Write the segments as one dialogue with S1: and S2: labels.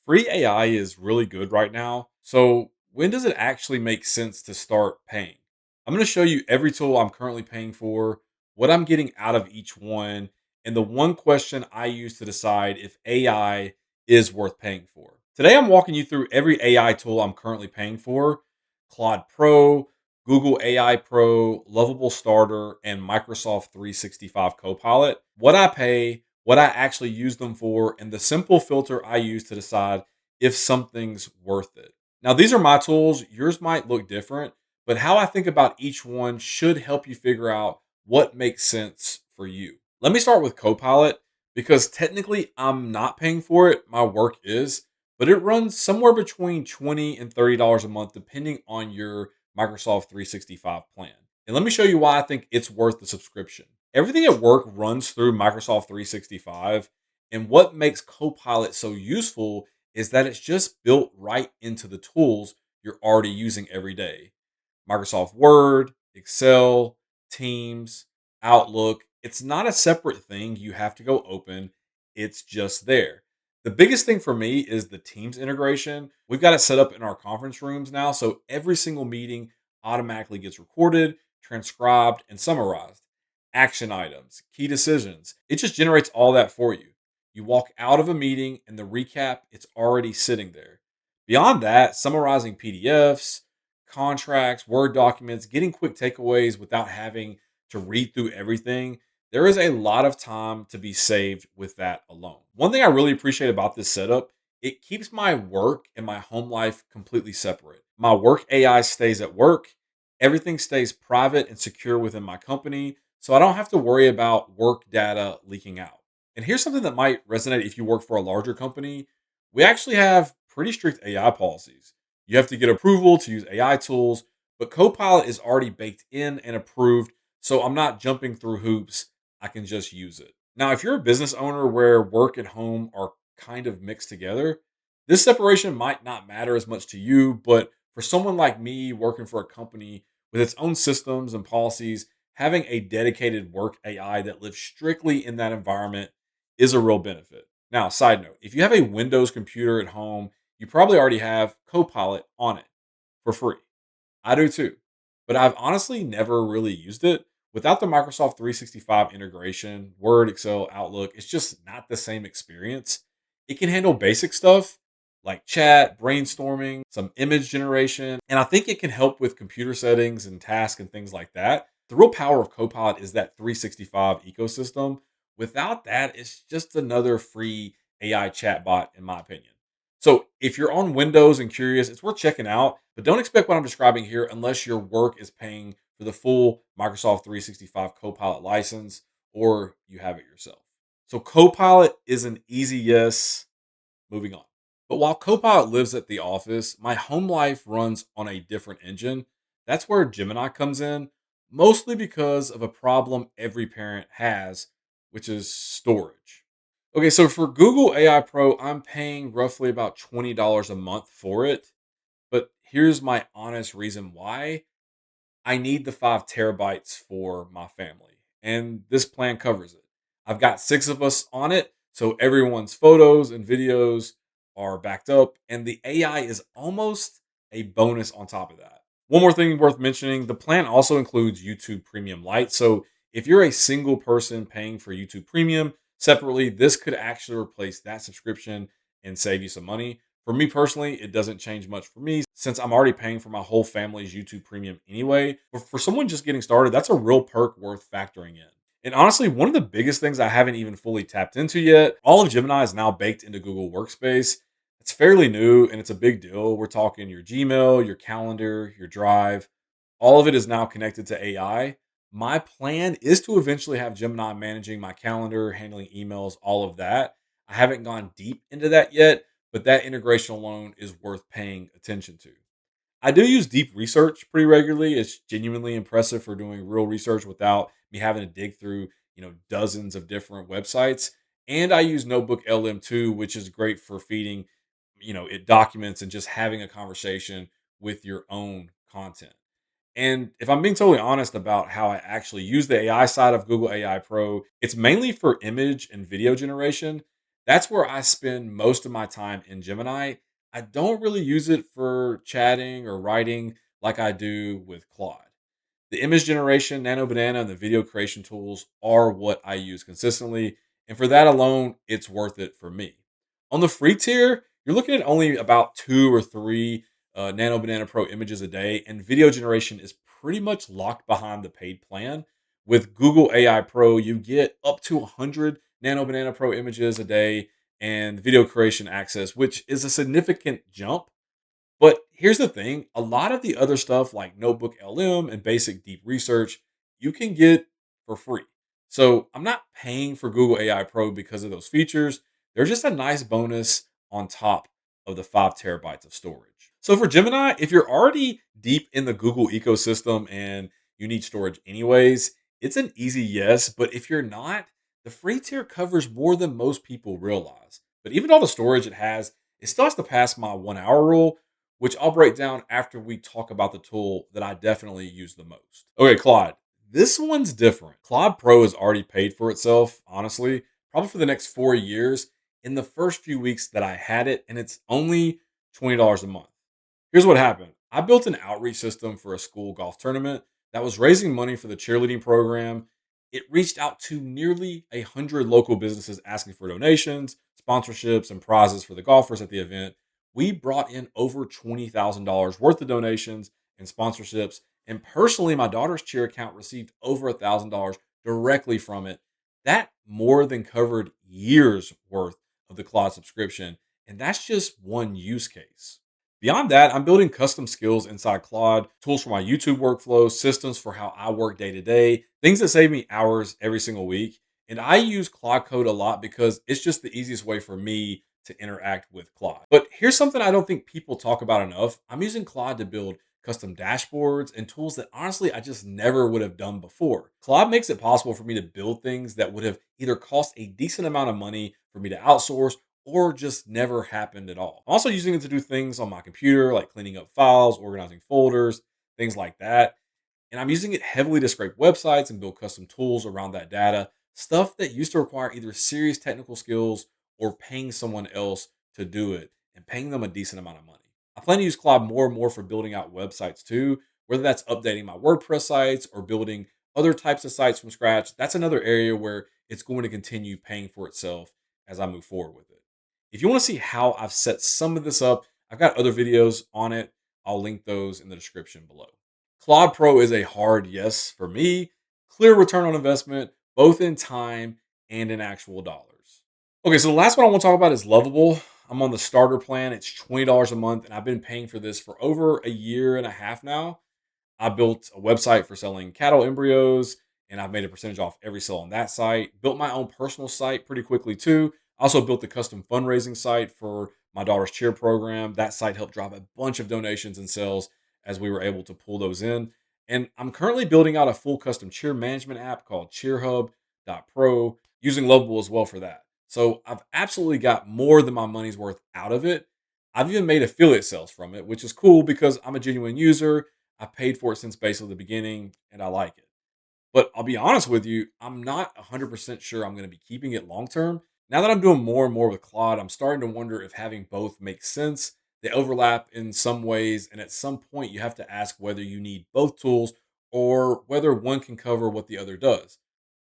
S1: Free AI is really good right now. So, when does it actually make sense to start paying? I'm going to show you every tool I'm currently paying for, what I'm getting out of each one, and the one question I use to decide if AI is worth paying for. Today, I'm walking you through every AI tool I'm currently paying for: Claude Pro, Google AI Pro, Lovable Starter, and Microsoft 365 Copilot. What I pay, what I actually use them for, and the simple filter I use to decide if something's worth it. Now, these are my tools. Yours might look different, but how I think about each one should help you figure out what makes sense for you. Let me start with Copilot because technically I'm not paying for it. My work is, but it runs somewhere between $20 and $30 a month, depending on your Microsoft 365 plan. And let me show you why I think it's worth the subscription. Everything at work runs through Microsoft 365. And what makes Copilot so useful is that it's just built right into the tools you're already using every day. Microsoft Word, Excel, Teams, Outlook. It's not a separate thing you have to go open, it's just there. The biggest thing for me is the Teams integration. We've got it set up in our conference rooms now, so every single meeting automatically gets recorded, transcribed, and summarized. Action items, key decisions. It just generates all that for you. You walk out of a meeting and the recap, it's already sitting there. Beyond that, summarizing PDFs, contracts, Word documents, getting quick takeaways without having to read through everything. There is a lot of time to be saved with that alone. One thing I really appreciate about this setup, it keeps my work and my home life completely separate. My work AI stays at work, everything stays private and secure within my company, so I don't have to worry about work data leaking out. And here's something that might resonate if you work for a larger company. We actually have pretty strict AI policies. You have to get approval to use AI tools, but Copilot is already baked in and approved, so I'm not jumping through hoops. I can just use it. Now, if you're a business owner where work and home are kind of mixed together, this separation might not matter as much to you, but for someone like me working for a company with its own systems and policies, having a dedicated work AI that lives strictly in that environment is a real benefit. Now, side note, if you have a Windows computer at home, you probably already have Copilot on it for free. I do too. But I've honestly never really used it. Without the Microsoft 365 integration, Word, Excel, Outlook, it's just not the same experience. It can handle basic stuff like chat, brainstorming, some image generation, and I think it can help with computer settings and tasks and things like that. The real power of Copilot is that 365 ecosystem. Without that, it's just another free AI chatbot, in my opinion. So if you're on Windows and curious, it's worth checking out, but don't expect what I'm describing here unless your work is paying for the full Microsoft 365 Copilot license or you have it yourself. So Copilot is an easy yes. Moving on. But while Copilot lives at the office, my home life runs on a different engine. That's where Gemini comes in, mostly because of a problem every parent has, which is storage. Okay, so for Google AI Pro, I'm paying roughly about $20 a month for it. But here's my honest reason why. I need the 5 terabytes for my family, and this plan covers it. I've got 6 of us on it, so everyone's photos and videos are backed up, and the AI is almost a bonus on top of that. One more thing worth mentioning: the plan also includes YouTube Premium Lite. So if you're a single person paying for YouTube Premium separately, this could actually replace that subscription and save you some money. For me personally, it doesn't change much for me since I'm already paying for my whole family's YouTube Premium anyway. But for someone just getting started, that's a real perk worth factoring in. And honestly, one of the biggest things I haven't even fully tapped into yet, all of Gemini is now baked into Google Workspace. It's fairly new and it's a big deal. We're talking your Gmail, your calendar, your Drive. All of it is now connected to AI. My plan is to eventually have Gemini managing my calendar, handling emails, all of that. I haven't gone deep into that yet, but that integration alone is worth paying attention to. I do use deep research pretty regularly. It's genuinely impressive for doing real research without me having to dig through, dozens of different websites. And I use Notebook LM2, which is great for feeding, it documents and just having a conversation with your own content. And if I'm being totally honest about how I actually use the AI side of Google AI Pro, it's mainly for image and video generation. That's where I spend most of my time in Gemini. I don't really use it for chatting or writing like I do with Claude. The image generation, Nano Banana, and the video creation tools are what I use consistently. And for that alone, it's worth it for me. On the free tier, you're looking at only about two or three Nano Banana Pro images a day, and video generation is pretty much locked behind the paid plan. With Google AI Pro, you get up to 100 Nano Banana Pro images a day and video creation access, which is a significant jump. But here's the thing, a lot of the other stuff like Notebook LM and basic deep research, you can get for free. So I'm not paying for Google AI Pro because of those features. They're just a nice bonus on top of the 5 terabytes of storage. So for Gemini, if you're already deep in the Google ecosystem and you need storage anyways, it's an easy yes. But if you're not, the free tier covers more than most people realize. But even all the storage it has, it still has to pass my 1 hour rule, which I'll break down after we talk about the tool that I definitely use the most. Okay, Claude. This one's different. Claude Pro has already paid for itself, honestly, probably for the next 4 years in the first few weeks that I had it, and it's only $20 a month. Here's what happened. I built an outreach system for a school golf tournament that was raising money for the cheerleading program. It reached out to nearly 100 local businesses asking for donations, sponsorships, and prizes for the golfers at the event. We brought in over $20,000 worth of donations and sponsorships. And personally, my daughter's cheer account received over $1,000 directly from it. That more than covered years worth of the Claude subscription. And that's just one use case. Beyond that, I'm building custom skills inside Claude, tools for my YouTube workflow, systems for how I work day to day, things that save me hours every single week. And I use Claude Code a lot because it's just the easiest way for me to interact with Claude. But here's something I don't think people talk about enough. I'm using Claude to build custom dashboards and tools that honestly I just never would have done before. Claude makes it possible for me to build things that would have either cost a decent amount of money for me to outsource or just never happened at all. I'm also using it to do things on my computer, like cleaning up files, organizing folders, things like that. And I'm using it heavily to scrape websites and build custom tools around that data, stuff that used to require either serious technical skills or paying someone else to do it and paying them a decent amount of money. I plan to use Claude more and more for building out websites too, whether that's updating my WordPress sites or building other types of sites from scratch. That's another area where it's going to continue paying for itself as I move forward with it. If you want to see how I've set some of this up, I've got other videos on it. I'll link those in the description below. Claude Pro is a hard yes for me. Clear return on investment, both in time and in actual dollars. Okay, so the last one I want to talk about is Lovable. I'm on the starter plan. It's $20 a month, and I've been paying for this for over a year and a half now. I built a website for selling cattle embryos, and I've made a percentage off every sale on that site. Built my own personal site pretty quickly too. I also built a custom fundraising site for my daughter's cheer program. That site helped drive a bunch of donations and sales as we were able to pull those in. And I'm currently building out a full custom cheer management app called CheerHub.pro, using Lovable as well for that. So I've absolutely got more than my money's worth out of it. I've even made affiliate sales from it, which is cool because I'm a genuine user. I paid for it since basically the beginning and I like it. But I'll be honest with you, I'm not 100% sure I'm going to be keeping it long term. Now that I'm doing more and more with Claude, I'm starting to wonder if having both makes sense. They overlap in some ways, and at some point, you have to ask whether you need both tools or whether one can cover what the other does.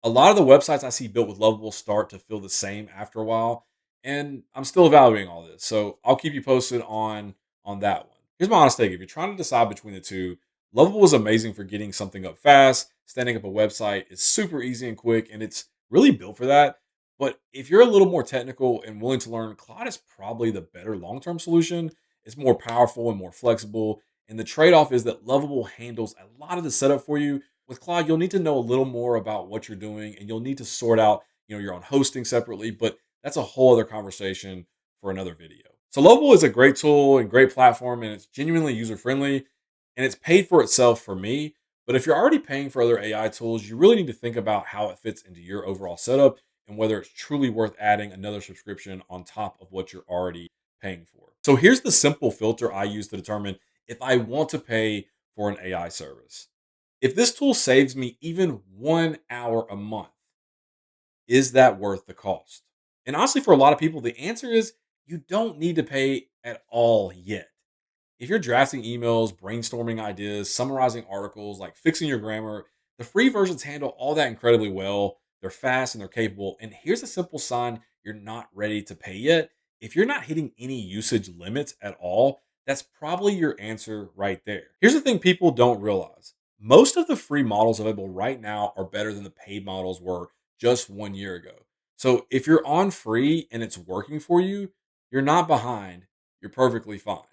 S1: A lot of the websites I see built with Lovable start to feel the same after a while, and I'm still evaluating all this. So I'll keep you posted on that one. Here's my honest take: if you're trying to decide between the two, Lovable is amazing for getting something up fast. Standing up a website is super easy and quick, and it's really built for that. But if you're a little more technical and willing to learn, Claude is probably the better long term solution. It's more powerful and more flexible. And the trade off is that Lovable handles a lot of the setup for you. With Claude, you'll need to know a little more about what you're doing, and you'll need to sort out, your own hosting separately. But that's a whole other conversation for another video. So Lovable is a great tool and great platform, and it's genuinely user friendly, and it's paid for itself for me. But if you're already paying for other AI tools, you really need to think about how it fits into your overall setup and whether it's truly worth adding another subscription on top of what you're already paying for. So here's the simple filter I use to determine if I want to pay for an AI service. If this tool saves me even 1 hour a month, is that worth the cost? And honestly, for a lot of people, the answer is you don't need to pay at all yet. If you're drafting emails, brainstorming ideas, summarizing articles, like fixing your grammar, the free versions handle all that incredibly well. They're fast and they're capable. And here's a simple sign you're not ready to pay yet. If you're not hitting any usage limits at all, that's probably your answer right there. Here's the thing people don't realize: most of the free models available right now are better than the paid models were just 1 year ago. So if you're on free and it's working for you, you're not behind, you're perfectly fine.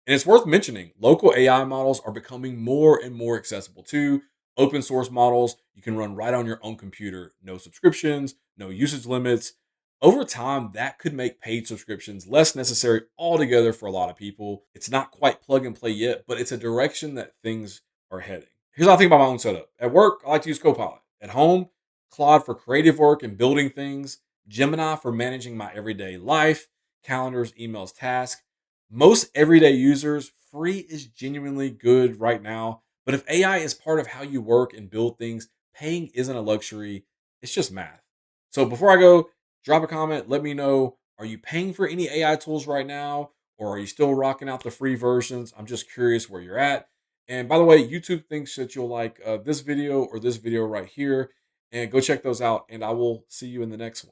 S1: And it's worth mentioning, local AI models are becoming more and more accessible too. Open source models you can run right on your own computer, no subscriptions, no usage limits. Over time, that could make paid subscriptions less necessary altogether for a lot of people. It's not quite plug and play yet, but it's a direction that things are heading. Here's how I think about my own setup. At work, I like to use Copilot. At home, Claude for creative work and building things, Gemini for managing my everyday life, calendars, emails, tasks. Most everyday users, free is genuinely good right now. But if AI is part of how you work and build things, paying isn't a luxury, it's just math. So before I go, drop a comment, let me know, are you paying for any AI tools right now? Or are you still rocking out the free versions? I'm just curious where you're at. And by the way, YouTube thinks that you'll like this video or this video right here. And go check those out. And I will see you in the next one.